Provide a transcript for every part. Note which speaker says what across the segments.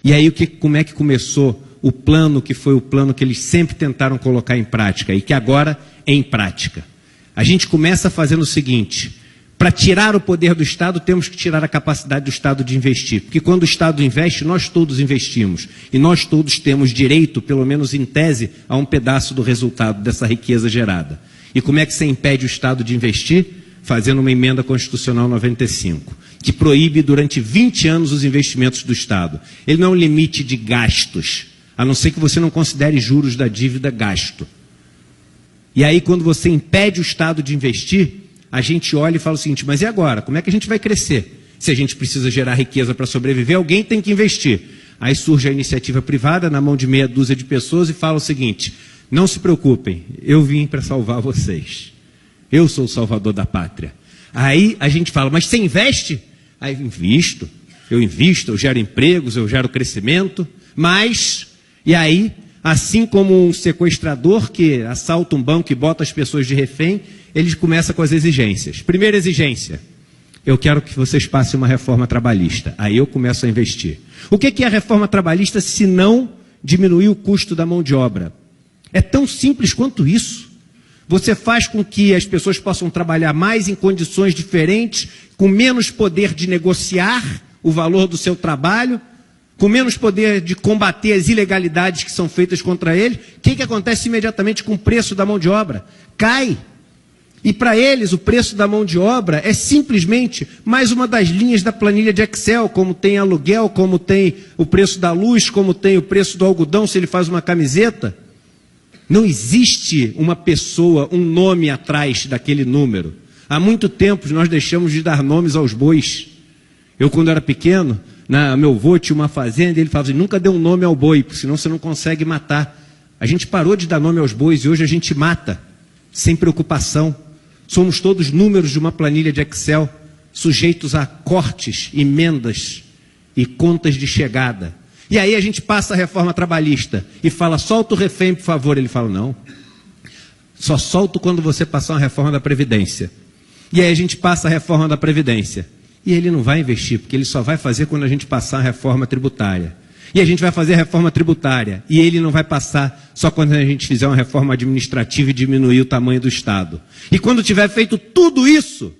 Speaker 1: E aí como é que começou o plano, que foi o plano que eles sempre tentaram colocar em prática e que agora é em prática? A gente começa fazendo o seguinte: para tirar o poder do Estado, temos que tirar a capacidade do Estado de investir. Porque quando o Estado investe, nós todos investimos. E nós todos temos direito, pelo menos em tese, a um pedaço do resultado dessa riqueza gerada. E como é que você impede o Estado de investir? Fazendo uma emenda constitucional 95, que proíbe durante 20 anos os investimentos do Estado. Ele não é um limite de gastos, a não ser que você não considere juros da dívida gasto. E aí, quando você impede o Estado de investir, a gente olha e fala o seguinte: mas e agora? Como é que a gente vai crescer? Se a gente precisa gerar riqueza para sobreviver, alguém tem que investir. Aí surge a iniciativa privada na mão de meia dúzia de pessoas e fala o seguinte: não se preocupem, eu vim para salvar vocês. Eu sou o salvador da pátria. Aí a gente fala: mas você investe? Aí eu invisto, eu gero empregos, eu gero crescimento, mas... E aí, assim como um sequestrador que assalta um banco e bota as pessoas de refém, ele começa com as exigências. Primeira exigência: eu quero que vocês passem uma reforma trabalhista. Aí eu começo a investir. O que é a reforma trabalhista se não diminuir o custo da mão de obra? É tão simples quanto isso. Você faz com que as pessoas possam trabalhar mais em condições diferentes, com menos poder de negociar o valor do seu trabalho, com menos poder de combater as ilegalidades que são feitas contra eles. O que acontece imediatamente com o preço da mão de obra? Cai. E para eles o preço da mão de obra é simplesmente mais uma das linhas da planilha de Excel, como tem aluguel, como tem o preço da luz, como tem o preço do algodão se ele faz uma camiseta. Não existe uma pessoa, um nome atrás daquele número. Há muito tempo nós deixamos de dar nomes aos bois. Eu, quando era pequeno, meu avô tinha uma fazenda e ele falava assim: nunca dê um nome ao boi, porque senão você não consegue matar. A gente parou de dar nome aos bois e hoje a gente mata, sem preocupação. Somos todos números de uma planilha de Excel, sujeitos a cortes, emendas e contas de chegada. E aí a gente passa a reforma trabalhista e fala: solta o refém, por favor. Ele fala: não, só solto quando você passar uma reforma da Previdência. E aí a gente passa a reforma da Previdência. E ele não vai investir, porque ele só vai fazer quando a gente passar a reforma tributária. E a gente vai fazer a reforma tributária. E ele não vai passar só quando a gente fizer uma reforma administrativa e diminuir o tamanho do Estado. E quando tiver feito tudo isso,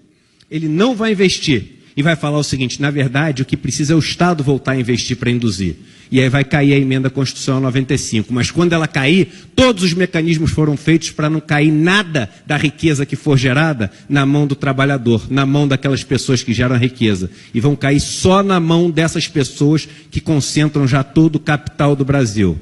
Speaker 1: ele não vai investir. E vai falar o seguinte: na verdade, o que precisa é o Estado voltar a investir para induzir. E aí vai cair a emenda constitucional 95. Mas quando ela cair, todos os mecanismos foram feitos para não cair nada da riqueza que for gerada na mão do trabalhador, na mão daquelas pessoas que geram a riqueza. E vão cair só na mão dessas pessoas que concentram já todo o capital do Brasil.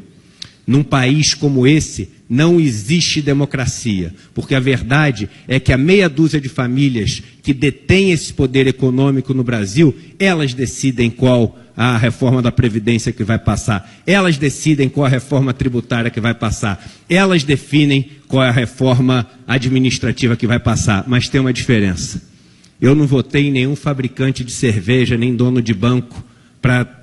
Speaker 1: Num país como esse, não existe democracia, porque a verdade é que a meia dúzia de famílias que detêm esse poder econômico no Brasil, elas decidem qual a reforma da Previdência que vai passar, elas decidem qual a reforma tributária que vai passar, elas definem qual é a reforma administrativa que vai passar, mas tem uma diferença. Eu não votei em nenhum fabricante de cerveja, nem dono de banco, para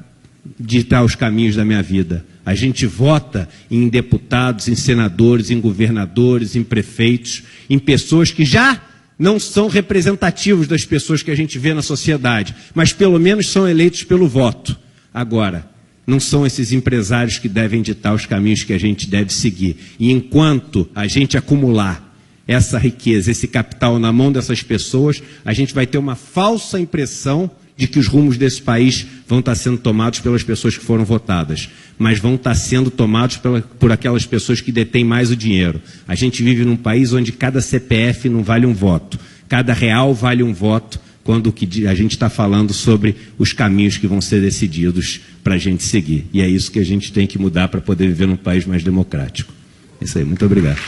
Speaker 1: ditar os caminhos da minha vida. A gente vota em deputados, em senadores, em governadores, em prefeitos, em pessoas que já não são representativos das pessoas que a gente vê na sociedade, mas pelo menos são eleitos pelo voto. Agora, não são esses empresários que devem ditar os caminhos que a gente deve seguir. E enquanto a gente acumular essa riqueza, esse capital na mão dessas pessoas, a gente vai ter uma falsa impressão de que os rumos desse país vão estar sendo tomados pelas pessoas que foram votadas, mas vão estar sendo tomados por aquelas pessoas que detêm mais o dinheiro. A gente vive num país onde cada CPF não vale um voto, cada real vale um voto, quando a gente está falando sobre os caminhos que vão ser decididos para a gente seguir. E é isso que a gente tem que mudar para poder viver num país mais democrático. É isso aí, muito obrigado.